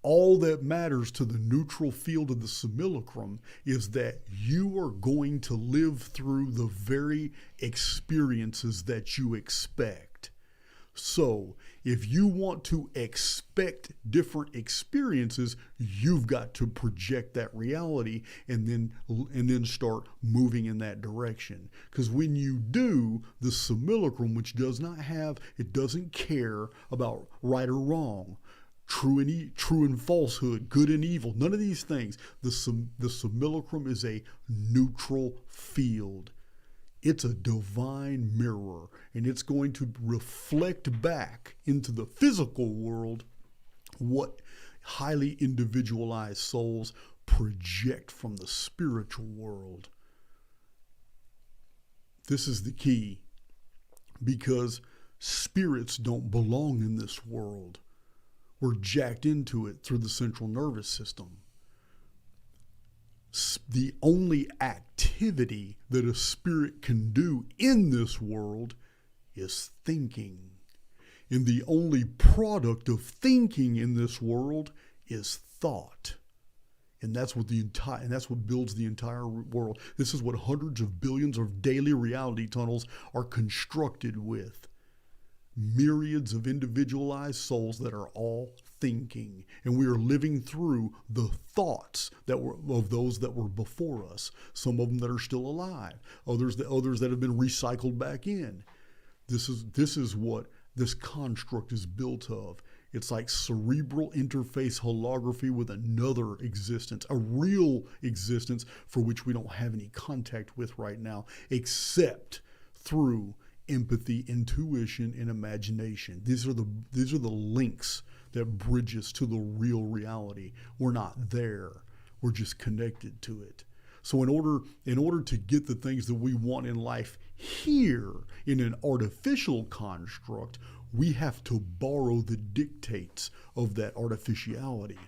All that matters to the neutral field of the simulacrum is that you are going to live through the very experiences that you expect. So, if you want to expect different experiences, you've got to project that reality and then start moving in that direction. Because when you do, the simulacrum, which doesn't care about right or wrong, true and falsehood, good and evil, none of these things. The simulacrum is a neutral field. It's a divine mirror, and it's going to reflect back into the physical world what highly individualized souls project from the spiritual world. This is the key, because spirits don't belong in this world. We're jacked into it through the central nervous system. The only activity that a spirit can do in this world is thinking. And the only product of thinking in this world is thought. And that's what builds the entire world. This is what hundreds of billions of daily reality tunnels are constructed with. Myriads of individualized souls that are all thinking, and we are living through the thoughts of those that were before us. Some of them that are still alive, others that have been recycled back in. This is what this construct is built of. It's like cerebral interface holography with another existence, a real existence for which we don't have any contact with right now, except through empathy, intuition, and imagination. These are the links that bridge us to the real reality. We're not there. We're just connected to it. So in order to get the things that we want in life here in an artificial construct, we have to borrow the dictates of that artificiality.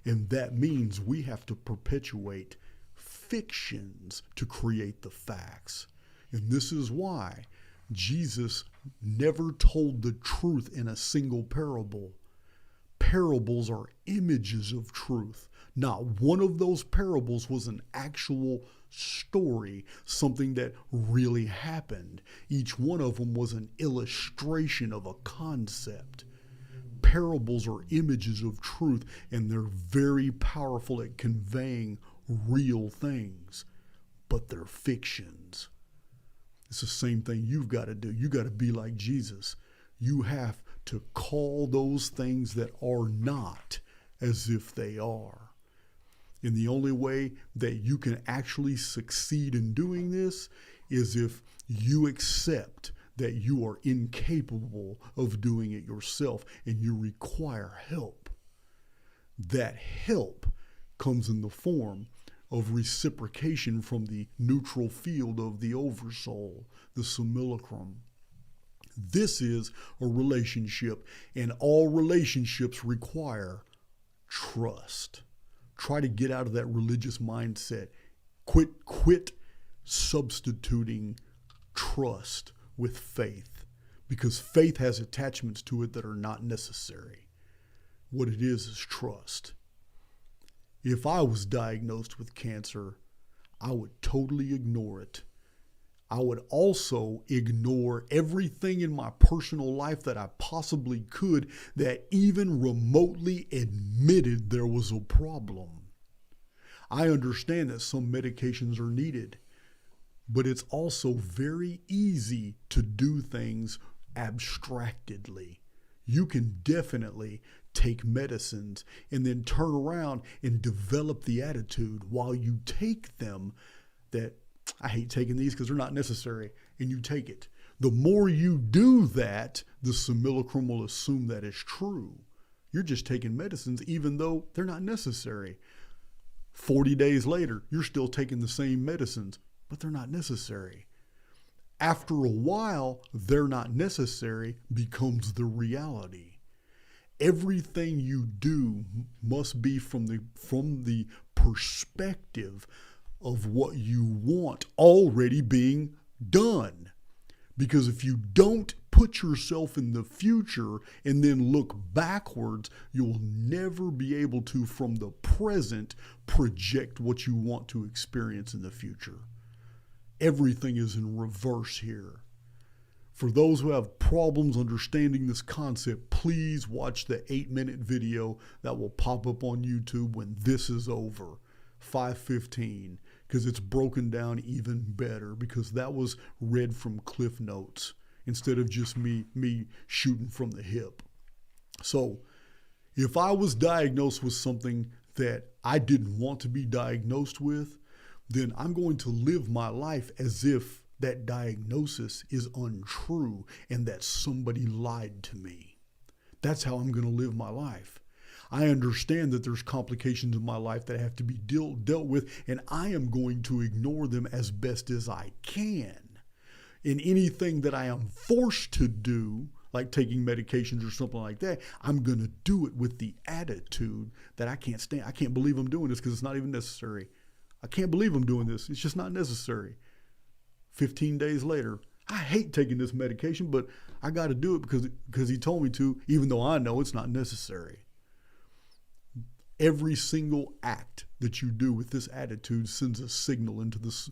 And that means we have to perpetuate fictions to create the facts. And this is why Jesus never told the truth in a single parable. Parables are images of truth. Not one of those parables was an actual story, something that really happened. Each one of them was an illustration of a concept. Parables are images of truth, and they're very powerful at conveying real things, but they're fictions. It's the same thing you've got to do. You got to be like Jesus. You have to call those things that are not as if they are. And the only way that you can actually succeed in doing this is if you accept that you are incapable of doing it yourself and you require help. That help comes in the form of reciprocation from the neutral field of the oversoul, the simulacrum. This is a relationship, and all relationships require trust. Try to get out of that religious mindset. Quit substituting trust with faith, because faith has attachments to it that are not necessary. What it is trust. If I was diagnosed with cancer, I would totally ignore it. I would also ignore everything in my personal life that I possibly could that even remotely admitted there was a problem. I understand that some medications are needed, but it's also very easy to do things abstractedly. You can definitely take medicines and then turn around and develop the attitude while you take them that I hate taking these because they're not necessary, and you take it. The more you do that, the simulacrum will assume that is true. You're just taking medicines even though they're not necessary. 40 days later, you're still taking the same medicines, but they're not necessary. After a while, they're not necessary becomes the reality. Everything you do must be from the perspective of what you want already being done. Because if you don't put put yourself in the future and then look backwards, you'll never be able to, from the present, project what you want to experience in the future. Everything is in reverse here. For those who have problems understanding this concept, please watch the 8-minute video that will pop up on YouTube when this is over, 5:15, because it's broken down even better, because that was read from Cliff Notes instead of just me shooting from the hip. So if I was diagnosed with something that I didn't want to be diagnosed with, then I'm going to live my life as if that diagnosis is untrue and that somebody lied to me. That's how I'm going to live my life. I understand that there's complications in my life that have to be dealt with, and I am going to ignore them as best as I can. In anything that I am forced to do, like taking medications or something like that, I'm going to do it with the attitude that I can't stand. I can't believe I'm doing this because it's not even necessary. I can't believe I'm doing this. It's just not necessary. 15 days later, I hate taking this medication, but I got to do it because he told me to, even though I know it's not necessary. Every single act that you do with this attitude sends a signal into the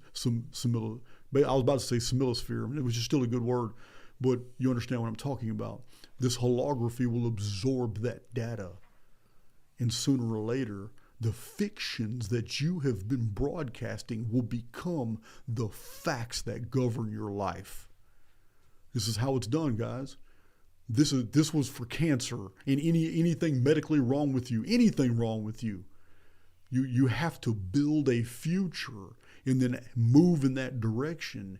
I was about to say similosphere, and it was just still a good word, but you understand what I'm talking about. This holography will absorb that data, and sooner or later, the fictions that you have been broadcasting will become the facts that govern your life. This is how it's done, guys. This was for cancer and anything medically wrong with you, anything wrong with you. You have to build a future and then move in that direction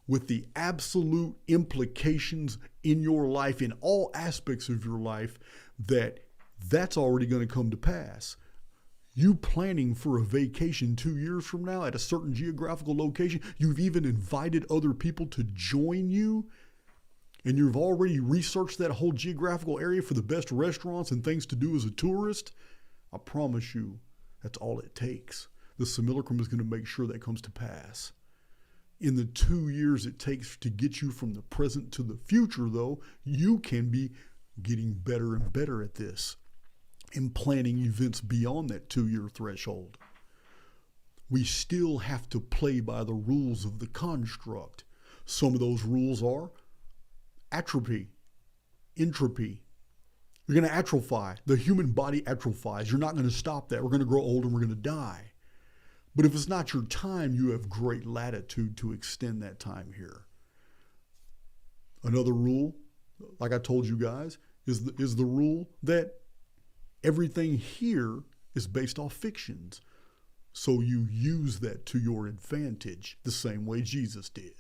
with the absolute implications in your life, in all aspects of your life, that's already going to come to pass. You planning for a vacation 2 years from now at a certain geographical location, you've even invited other people to join you, and you've already researched that whole geographical area for the best restaurants and things to do as a tourist, I promise you, that's all it takes. The simulacrum is going to make sure that comes to pass. In the 2 years it takes to get you from the present to the future, though, you can be getting better and better at this and planning events beyond that 2-year threshold. We still have to play by the rules of the construct. Some of those rules are atrophy, entropy. You're going to atrophy. The human body atrophies. You're not going to stop that. We're going to grow old and we're going to die. But if it's not your time, you have great latitude to extend that time here. Another rule, like I told you guys, is the rule that everything here is based off fictions. So you use that to your advantage the same way Jesus did.